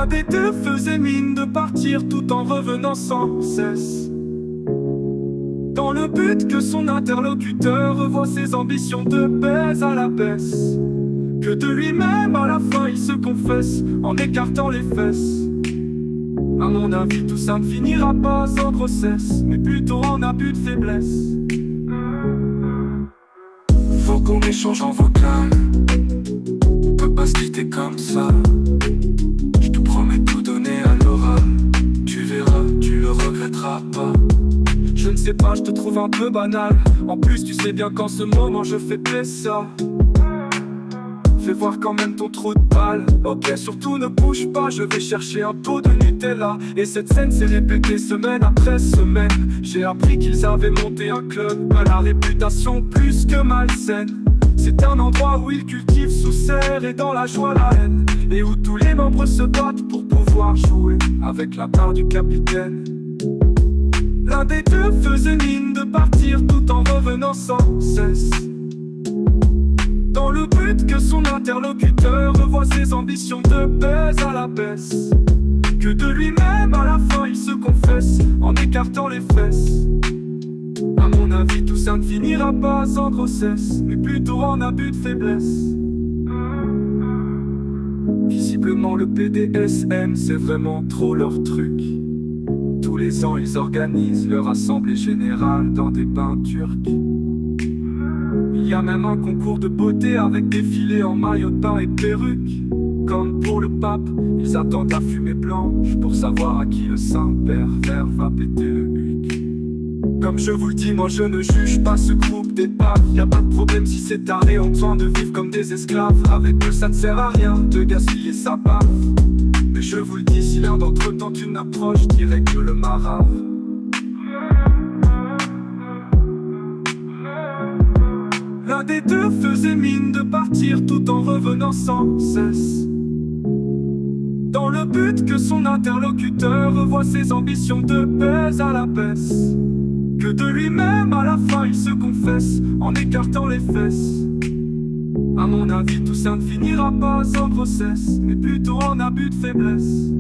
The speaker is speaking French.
L'un des deux faisait mine de partir tout en revenant sans cesse, dans le but que son interlocuteur revoie ses ambitions de baise à la baisse, que de lui-même à la fin il se confesse en écartant les fesses. À mon avis tout ça ne finira pas en grossesse, mais plutôt en abus de faiblesse. Faut qu'on échange en vocal, on peut pas se quitter comme ça. Je te promets tout donner à l'oral, tu verras, tu le regretteras pas. Je ne sais pas, je te trouve un peu banal. En plus tu sais bien qu'en ce moment je fais ça. Fais voir quand même ton trou de balle. Ok, surtout ne bouge pas, je vais chercher un pot de Nutella. Et cette scène s'est répétée semaine après semaine. J'ai appris qu'ils avaient monté un club à la réputation plus que malsaine. C'est un endroit où ils cultivent sous serre et dans la joie la haine, et où tous les membres se battent pour pouvoir jouer avec la part du capitaine. L'un des deux faisait mine de partir tout en revenant sans cesse, dans le but que son interlocuteur revoie ses ambitions de baise à la baisse, que de lui-même à la fin il se confesse en écartant les fesses. À mon avis tout ça ne finira pas en grossesse, mais plutôt en abus de faiblesse. Visiblement le BDSM c'est vraiment trop leur truc. Tous les ans ils organisent leur assemblée générale dans des bains turcs. Il y a même un concours de beauté avec défilé en maillot de bain et perruque. Comme pour le pape, ils attendent la fumée blanche pour savoir à qui le Saint-Père va péter le huc. Comme je vous le dis, moi je ne juge pas ce groupe d'épaves. Y a pas de problème si c'est taré, ont besoin de vivre comme des esclaves. Avec eux ça ne sert à rien de gaspiller sa baffe. Mais je vous le dis, si l'un d'entre eux tente une approche, je dirais que le marave. L'un des deux faisait mine de partir tout en revenant sans cesse, dans le but que son interlocuteur revoie ses ambitions de baise à la baisse, que de lui-même à la fin il se confesse en écartant les fesses. À mon avis tout ça ne finira pas en grossesse, mais plutôt en abus de faiblesse.